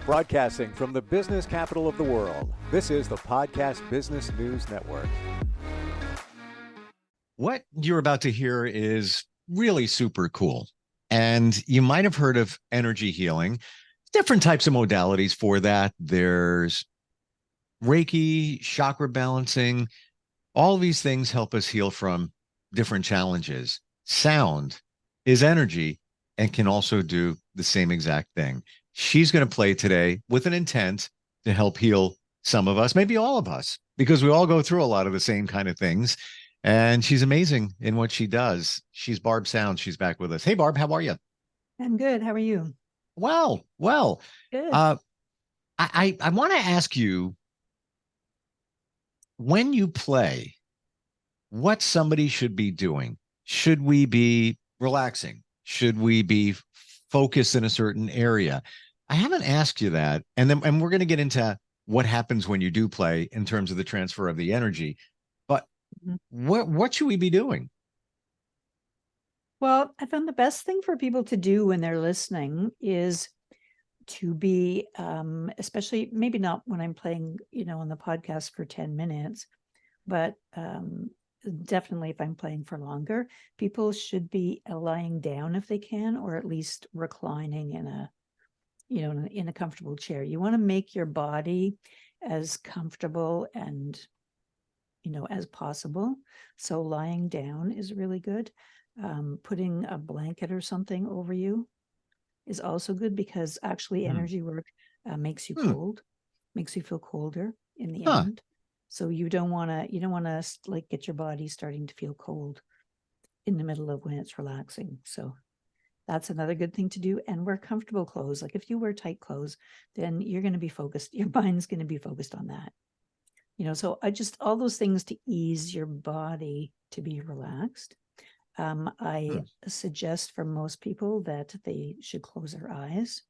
Broadcasting from the business capital of the world, this is the Podcast Business News Network. What you're about to hear is really super cool. And you might have heard of energy healing, different types of modalities for that. There's Reiki, chakra balancing. All these things help us heal from different challenges. Sound is energy and can also do the same exact thing. She's going to play today with an intent to help heal some of us, maybe all of us, because we all go through a lot of the same kind of things. And she's amazing in what she does. She's Barb Sound. She's back with us. Hey, Barb, how are you? I'm good. How are you? Well, Good. I want to ask you, when you play, what somebody should be doing? Should we be relaxing? Should we be focused in a certain area? I haven't asked you that. And we're going to get into what happens when you do play in terms of the transfer of the energy. But what should we be doing? Well, I found the best thing for people to do when they're listening is to be, especially maybe not when I'm playing, on the podcast for 10 minutes, but definitely if I'm playing for longer, people should be lying down if they can, or at least reclining in a comfortable chair. You want to make your body as comfortable and as possible. So lying down is really good. Putting a blanket or something over you is also good, because actually energy work makes you cold, makes you feel colder in the end. So you don't want to like get your body starting to feel cold in the middle of when it's relaxing. So that's another good thing to do. And wear comfortable clothes. Like if you wear tight clothes, then you're going to be focused. Your mind's going to be focused on that. So all those things to ease your body to be relaxed. I suggest for most people that they should close their eyes.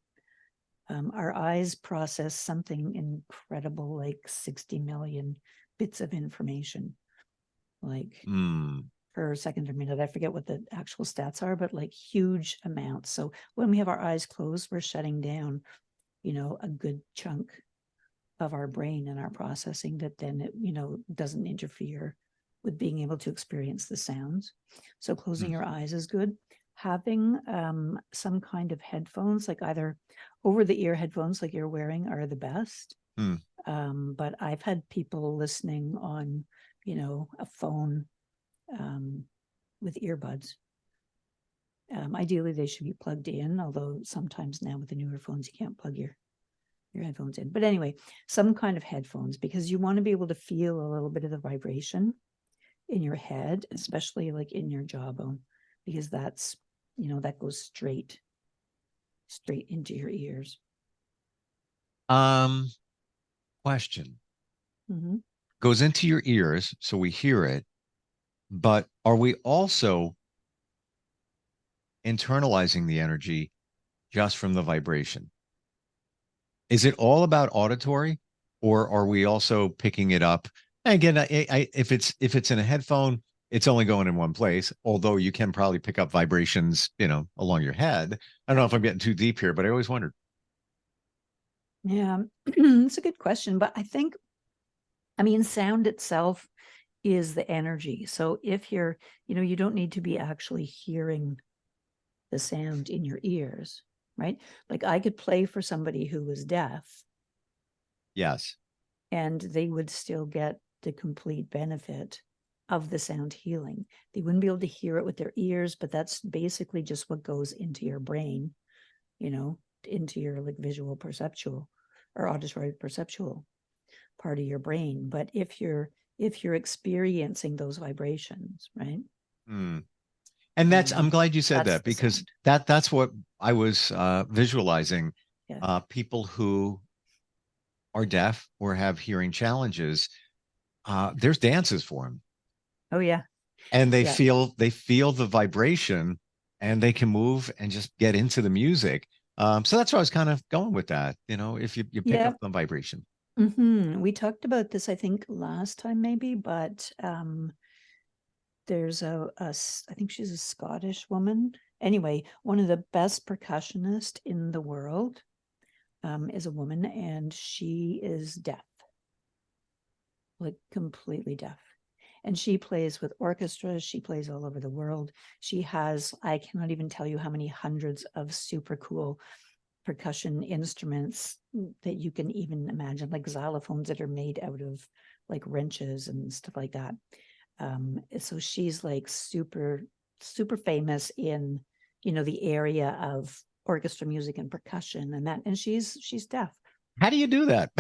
Our eyes process something incredible, like 60 million bits of information, like per second or minute. I forget what the actual stats are, but like huge amounts. So when we have our eyes closed, we're shutting down, a good chunk of our brain and our processing that then it, doesn't interfere with being able to experience the sounds. So closing your eyes is good. Having some kind of headphones, like either over the ear headphones like you're wearing, are the best. But I've had people listening on, a phone with earbuds. Ideally, they should be plugged in, although sometimes now with the newer phones, you can't plug your headphones in. But anyway, some kind of headphones, because you want to be able to feel a little bit of the vibration in your head, especially like in your jawbone, because that's, that goes straight into your ears. Question. Goes into your ears, so we hear it, but are we also internalizing the energy just from the vibration? Is it all about auditory, or are we also picking it up? And again, if it's in a headphone, it's only going in one place, although you can probably pick up vibrations, along your head. I don't know if I'm getting too deep here, but I always wondered. Yeah, it's a good question. But I think, sound itself is the energy. So if you're, you don't need to be actually hearing the sound in your ears, right? Like I could play for somebody who was deaf. Yes. And they would still get the complete benefit of the sound healing. They wouldn't be able to hear it with their ears, but that's basically just what goes into your brain, into your like visual perceptual or auditory perceptual part of your brain. But if you're experiencing those vibrations, right? And I'm glad you said that, because that's what I was visualizing. Yeah. People who are deaf or have hearing challenges, there's dances for them. Oh yeah. And they feel the vibration, and they can move and just get into the music. So that's why I was kind of going with that. If you pick up the vibration. We talked about this, I think, last time maybe, but there's I think she's a Scottish woman. Anyway, one of the best percussionists in the world. is a woman, and she is deaf, like completely deaf. And she plays with orchestras. She plays all over the world. She has, I cannot even tell you how many hundreds of super cool percussion instruments that you can even imagine, like xylophones that are made out of like wrenches and stuff like that. So she's like super, super famous in, the area of orchestra music and percussion and that, and she's deaf. How do you do that?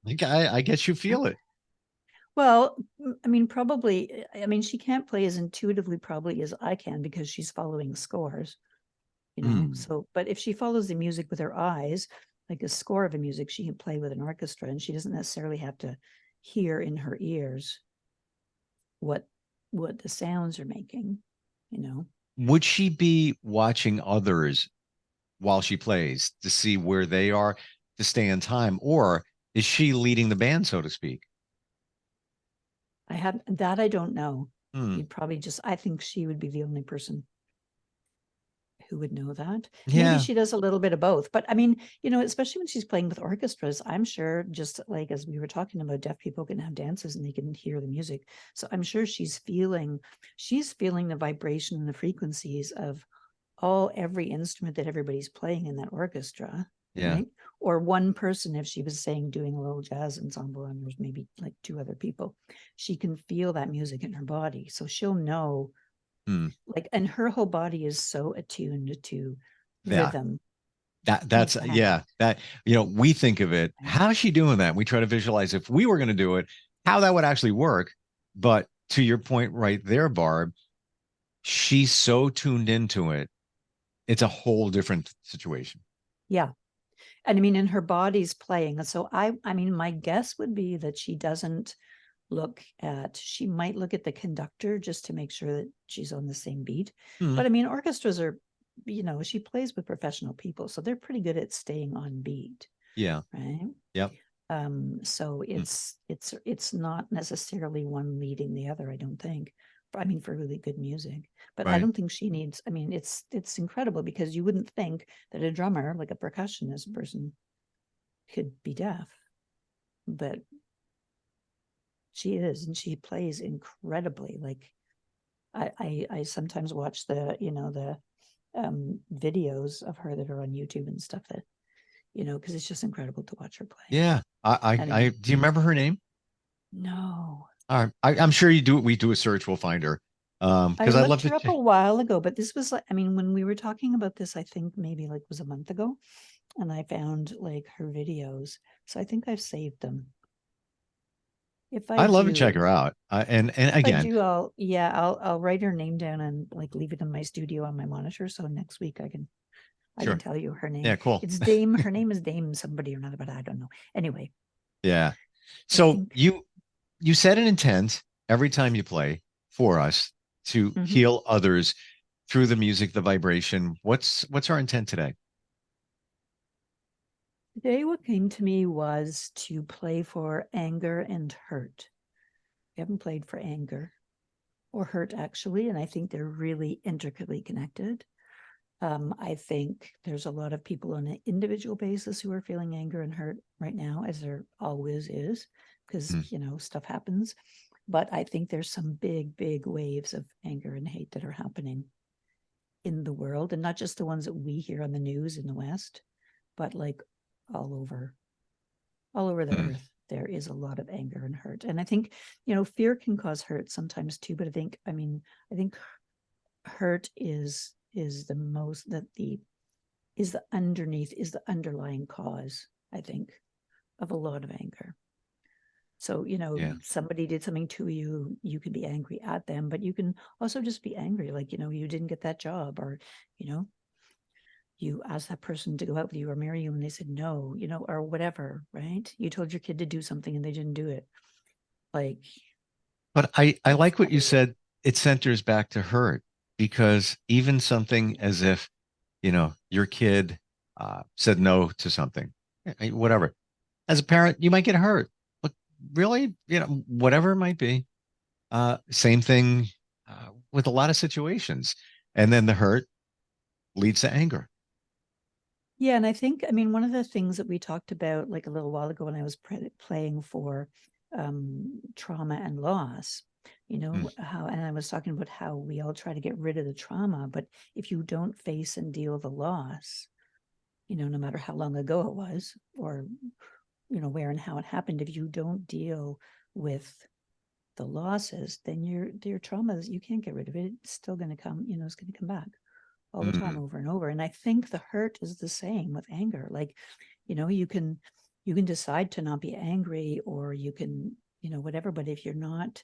Like, I guess you feel it. Well, I mean, probably, I mean, she can't play as intuitively probably as I can because she's following scores, Mm. So, but if she follows the music with her eyes, like a score of a music, she can play with an orchestra, and she doesn't necessarily have to hear in her ears what the sounds are making, you know. Would she be watching others while she plays to see where they are to stay in time, or is she leading the band, so to speak? I don't know. Hmm. You'd probably I think she would be the only person who would know that. Maybe Yeah. she does a little bit of both, but I mean, especially when she's playing with orchestras, I'm sure, just like as we were talking about, deaf people can have dances and they can hear the music. So I'm sure she's feeling the vibration and the frequencies of every instrument that everybody's playing in that orchestra, Yeah. right? Or one person, if she was saying doing a little jazz ensemble and there's maybe like two other people, she can feel that music in her body. So she'll know, Hmm. like, and her whole body is so attuned to Yeah. rhythm and That's sound. yeah. That we think of it. Right? How's she doing that? We try to visualize if we were going to do it, how that would actually work. But to your point right there, Barb, she's so tuned into it. It's a whole different situation. Yeah. And I mean, and her body's playing. And so I mean, my guess would be that she might look at the conductor just to make sure that she's on the same beat. Hmm. But I mean, orchestras are, she plays with professional people, so they're pretty good at staying on beat, Yeah. right? Yep. So Hmm. it's not necessarily one leading the other, I don't think. I mean, for really good music. But I Right. don't think she needs, I mean, it's incredible because you wouldn't think that a drummer, like a percussionist person, could be deaf. But she is, and she plays incredibly. Like I sometimes watch the videos of her that are on YouTube and stuff, that because it's just incredible to watch her play. Yeah. And again, Do you remember her name? no, I'm sure you do. We do a search, we'll find her. I Because I love looked to her up check. a while ago, but this was like, I mean, when we were talking about this, I think maybe like was a month ago, and I found like her videos. So I think I've saved them. If I I love to check do, her out. And if I again, do, I'll write her name down and like leave it in my studio on my monitor. So next week I can sure. tell you her name. Yeah, cool. It's Dame. Her name is Dame somebody or another, but I don't know. Anyway, Yeah. I So think. you set an intent every time you play for us to Mhm. heal others through the music, the vibration. What's our intent today? Today, what came to me was to play for anger and hurt. We haven't played for anger or hurt, actually, and I think they're really intricately connected. I think there's a lot of people on an individual basis who are feeling anger and hurt right now, as there always is, because, Hmm. stuff happens. But I think there's some big, big waves of anger and hate that are happening in the world, and not just the ones that we hear on the news in the West, but like all over the Hmm. earth. There is a lot of anger and hurt. And I think, fear can cause hurt sometimes too. But I think hurt is the most that the is the underneath is the underlying cause, I think, of a lot of anger. So, Yeah. somebody did something to you, you can be angry at them, but you can also just be angry, like, you didn't get that job, or, you know, you asked that person to go out with you or marry you and they said no, or whatever, right? You told your kid to do something and they didn't do it. Like, But I that's like what you heavy. said. It centers back to hurt because even something as if, your kid said no to something, whatever. As a parent, you might get hurt. But really, whatever it might be. Same thing with a lot of situations. And then the hurt leads to anger. Yeah, and I think, I mean, one of the things that we talked about like a little while ago when I was playing for trauma and loss, Mm, how, and I was talking about how we all try to get rid of the trauma, but if you don't face and deal the loss, no matter how long ago it was, or, where and how it happened, if you don't deal with the losses, then your traumas, you can't get rid of it. It's still going to come, it's going to come back all the time mm, over and over. And I think the hurt is the same with anger. Like, you can decide to not be angry, or you can, whatever, but if you're not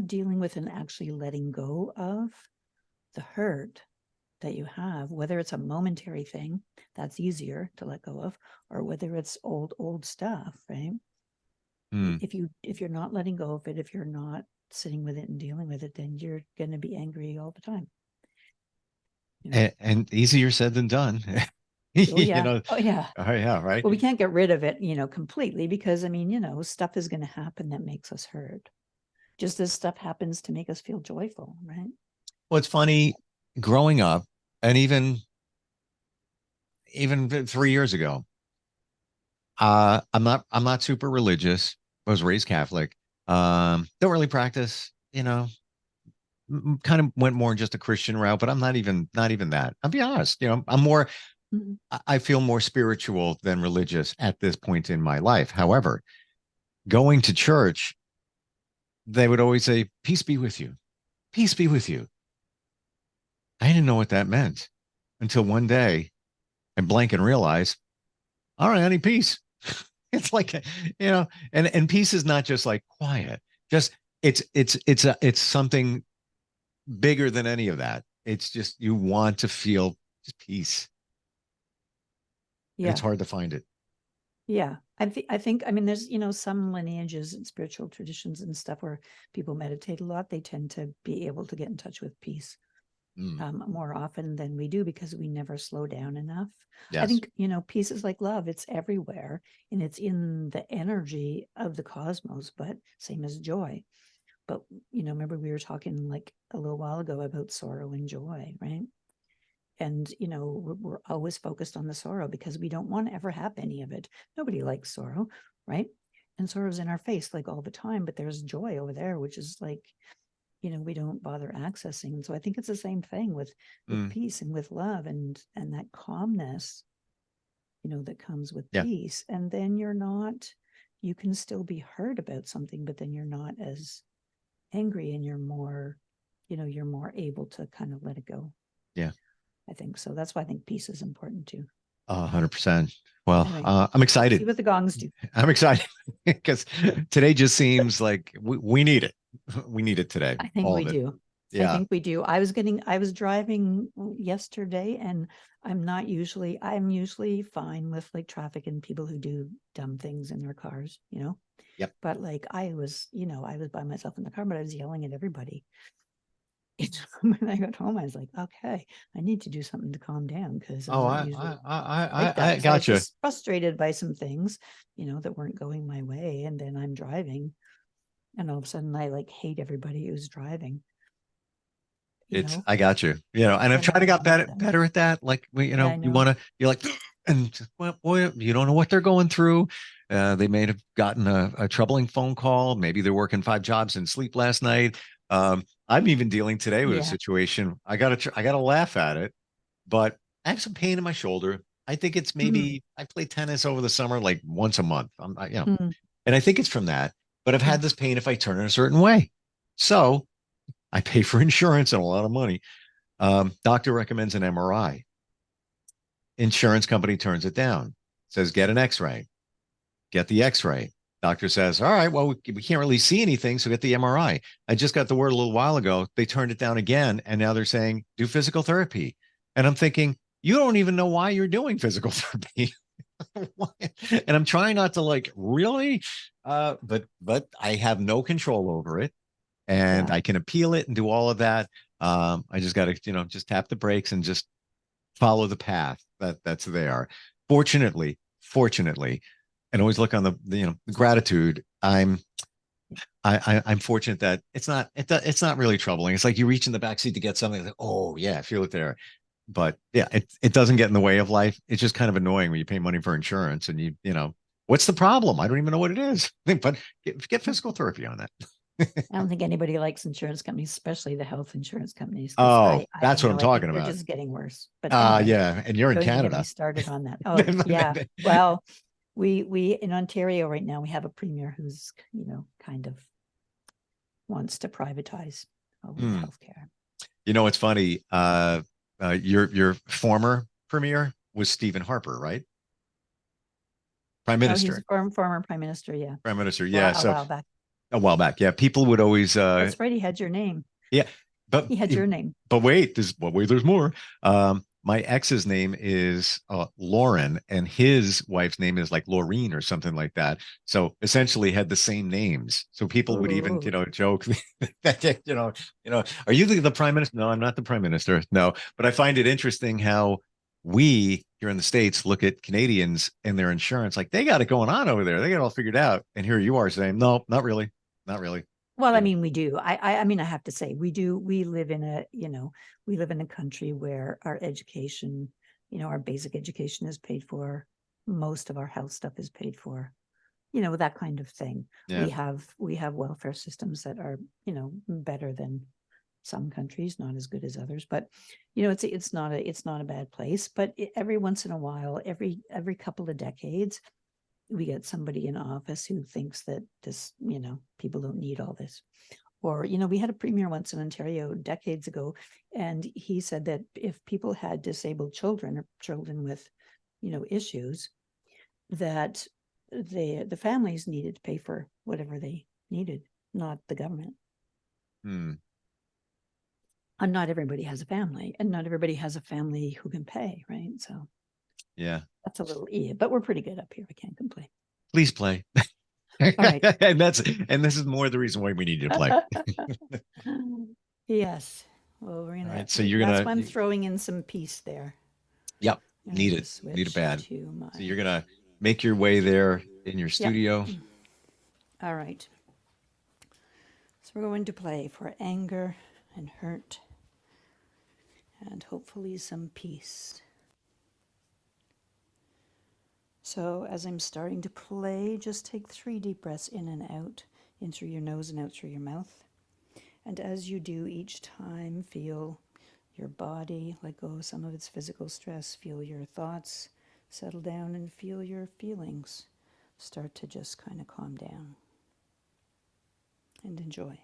dealing with and actually letting go of the hurt that you have, whether it's a momentary thing that's easier to let go of, or whether it's old stuff, right? mm. If you're not letting go of it, if you're not sitting with it and dealing with it, then you're going to be angry all the time. And easier said than done. Oh You yeah. know, Oh yeah. oh yeah, right. Well, we can't get rid of it, completely, because I mean, stuff is going to happen that makes us hurt. Just as stuff happens to make us feel joyful, right? Well, it's funny growing up, and even 3 years ago. I'm not super religious. I was raised Catholic. Don't really practice. Kind of went more just a Christian route, but I'm not even that. I'll be honest. I'm more. Mhm. I feel more spiritual than religious at this point in my life. However, going to church, they would always say, "Peace be with you. Peace be with you." I didn't know what that meant until one day I blank and realize, all right, I need peace. It's like, and peace is not just like quiet. Just it's something bigger than any of that. It's just you want to feel just peace, and it's Yeah. hard to find it. Yeah. I think, I mean, there's, some lineages and spiritual traditions and stuff where people meditate a lot. They tend to be able to get in touch with peace Mm, more often than we do, because we never slow down enough. I yes. think, peace is like love. It's everywhere, and it's in the energy of the cosmos, but same as joy. But, remember we were talking like a little while ago about sorrow and joy, right? And, we're always focused on the sorrow because we don't want to ever have any of it. Nobody likes sorrow, right? And sorrow's in our face like all the time, but there's joy over there, which is like, we don't bother accessing. And so I think it's the same thing with Mm, peace and with love, and that calmness, that comes with yeah. peace. And then you can still be hurt about something, but then you're not as angry, and you're more able to kind of let it go. Yeah. I think so. That's why I think peace is important too. 100%. Well, Anyway, I'm see excited. what the gongs do. I'm excited because today just seems like we need it. We need it today. I think All we of it. do. I Yeah. think we do. I was driving yesterday, and I'm usually fine with like traffic and people who do dumb things in their cars. Yep. But like I was by myself in the car, but I was yelling at everybody. When I got home, I was like, okay, I need to do something to calm down, because I'm Oh, not I usually I I like I, that. I So I was gotcha. just frustrated by some things, that weren't going my way. And then I'm driving, and all of a sudden I like hate everybody who's driving, you It's know, I got you. And I've and tried to I'm get done with them. better at that. Like Yeah, I you know. want to you're like and well, boy, you don't know what they're going through. They may have gotten a troubling phone call. Maybe they're working 5 jobs and sleep last night. I'm even dealing today with a Yeah. situation. I gotta laugh at it, but I have some pain in my shoulder. I think it's Mm, maybe I play tennis over the summer like once a month. mm, And I think it's from that. But I've mm. had this pain if I turn in a certain way. So I pay for insurance and a lot of money. Doctor recommends an MRI. Insurance company turns it down, says get an X-ray. Get the X-ray. Doctor says, all right, well, we can't really see anything, so get the MRI. I just got the word a little while ago. They turned it down again, and now they're saying do physical therapy. And I'm thinking, you don't even know why you're doing physical therapy. And I'm trying not to like really, but I have no control over it, and Yeah. I can appeal it and do all of that. I just got to, just tap the brakes and just follow the path that's there. Fortunately, and always look on the gratitude. I'm fortunate that it's not really troubling. It's like you reach in the back seat to get something. Like, oh yeah, I feel it there. But yeah, it doesn't get in the way of life. It's just kind of annoying when you pay money for insurance and you know, what's the problem? I don't even know what it is. But get physical therapy on that. I don't think anybody likes insurance companies, especially the health insurance companies, because Oh, that's you what I'm know, I think talking they're about. just getting worse. But anyway, Yeah, and you're in don't even get me Canada. started on that. Oh yeah. Well, we in Ontario right now, we have a premier who's, you know, kind of wants to privatize all of the Hmm. healthcare. You know, it's funny. Your former premier was Stephen Harper, right? Prime Oh, he's a Minister. former prime minister. Yeah. Prime Minister. Well, Yeah. a So while back. a while back. Yeah. People would always That's right. He had your name. yeah, but He had your name. wait, there's more. My ex's name is Lauren, and his wife's name is like Laureen or something like that. So essentially, had the same names. So people would even, Oh, joke that are you the prime minister? No, I'm not the prime minister. No, but I find it interesting how we here in the States look at Canadians and their insurance like they got it going on over there. They got it all figured out, and here you are saying, no, not really, not really. well, I You know. mean, we do. I mean, I have to say, we do. We live in a, you know, we live in a country where our education, you know, our basic education is paid for. Most of our health stuff is paid for. You know, that kind of thing. Yeah. We have welfare systems that are, you know, better than some countries, not as good as others, but you know, it's not a bad place. But every once in a while, every couple of decades, we get somebody in office who thinks that this, you know, people don't need all this. Or, you know, we had a premier once in Ontario decades ago, and he said that if people had disabled children or children with, you know, issues, that the families needed to pay for whatever they needed, not the government. Hmm. And not everybody has a family, and not everybody has a family who can pay, right? So Yeah. that's a little but we're pretty good up here. I can't complain. Please play. All right. And this is more the reason why we need you to play. Yes. Well, we're All gonna. right. So you're That's gonna why I'm throwing in some peace there. yep, I'm gonna need it. just Need it switch bad. to my. So you're gonna make your way there in your Yep. studio. All right. So we're going to play for anger and hurt, and hopefully some peace. So as I'm starting to play, just take 3 deep breaths in and out, in through your nose and out through your mouth. And as you do each time, feel your body let go of some of its physical stress. Feel your thoughts settle down and feel your feelings start to just kind of calm down. And enjoy.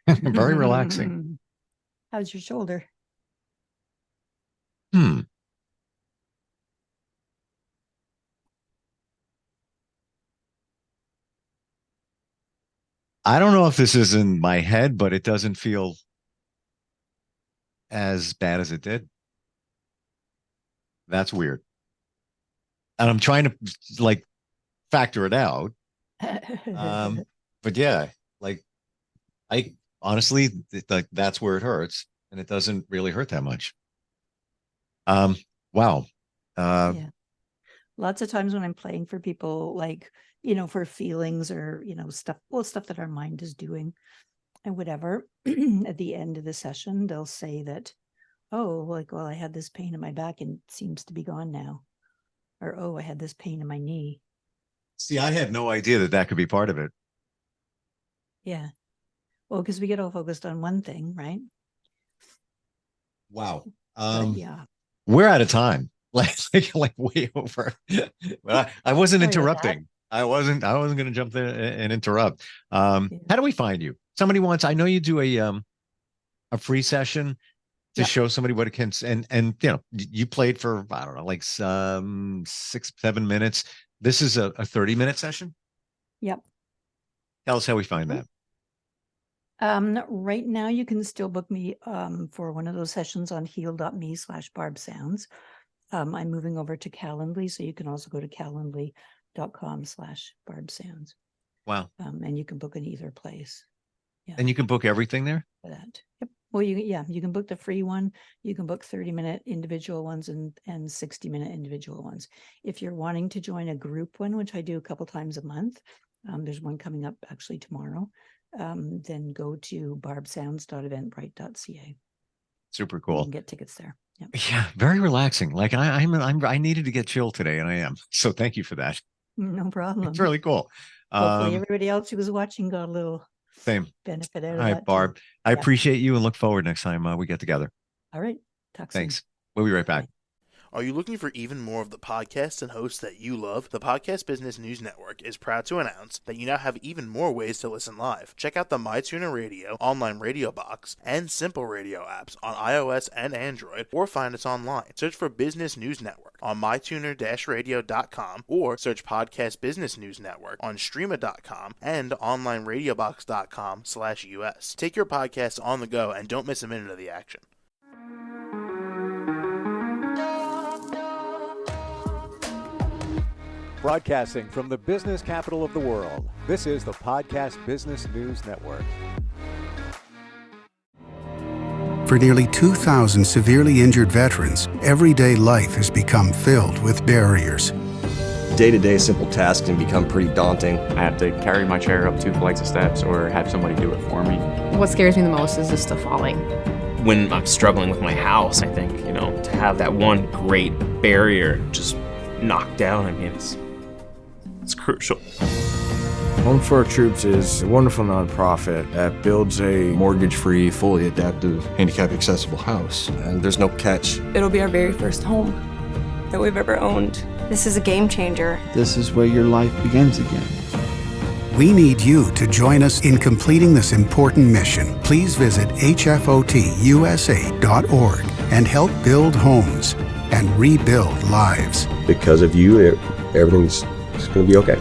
Very relaxing. How's your shoulder? I don't know if this is in my head, but it doesn't feel as bad as it did. That's weird. And I'm trying to like factor it out. But yeah, like I honestly like that's where it hurts, and it doesn't really hurt that much. Wow. Yeah. Lots of times when I'm playing for people, like, for feelings or, stuff that our mind is doing and whatever, at the end of the session, they'll say that, oh, like, well, I had this pain in my back and it seems to be gone now. Or, oh, I had this pain in my knee. See, I had no idea that that could be part of it. Yeah. Well, because we get all focused on one thing, right? Wow. Yeah. We're out of time. Like way over. But I wasn't Sorry about interrupting. I wasn't going to jump there and interrupt. How do we find you? Somebody wants, I know you do a free session to show somebody what it can, and you played for, I don't know, like 6-7 minutes. This is a 30-minute session. Yep. Tell us how we find that. Right now you can still book me for one of those sessions on heal.me/Barb Sounds. I'm moving over to Calendly, so you can also go to calendly.com/Barb Sounds. Wow. And you can book in either place. Yeah. And you can book everything there? For that. Yep. Well, you can book the free one. You can book 30-minute individual ones and 60-minute individual ones. If you're wanting to join a group one, which I do a couple times a month, there's one coming up actually tomorrow, then go to barbsounds.eventbrite.ca. Super cool. You can get tickets there. Yep. Yeah, very relaxing. Like I needed to get chill today, and I am. So thank you for that. No problem. It's really cool. Hopefully everybody else who was watching got a little benefit out of that. All right, Barb. I appreciate you and look forward next time we get together. All right. Talk soon. Thanks. We'll be right back. Bye. Are you looking for even more of the podcasts and hosts that you love? The Podcast Business News Network is proud to announce that you now have even more ways to listen live. Check out the MyTuner Radio, online radio box, and Simple Radio apps on iOS and Android, or find us online. Search for Business News Network on mytuner-radio.com, or search Podcast Business News Network on streama.com and onlineradiobox.com/US. Take your podcast on the go and don't miss a minute of the action. Broadcasting from the business capital of the world, this is the Podcast Business News Network. For nearly 2,000 severely injured veterans, everyday life has become filled with barriers. Day-to-day simple tasks can become pretty daunting. I have to carry my chair up 2 flights of steps or have somebody do it for me. What scares me the most is just the falling. When I'm struggling with my house, I think, to have that one great barrier just knocked down, it's crucial. Home for Our Troops is a wonderful nonprofit that builds a mortgage-free, fully adaptive, handicap-accessible house. And there's no catch. It'll be our very first home that we've ever owned. This is a game changer. This is where your life begins again. We need you to join us in completing this important mission. Please visit hfotusa.org and help build homes and rebuild lives. Because of you, everything's going to be okay.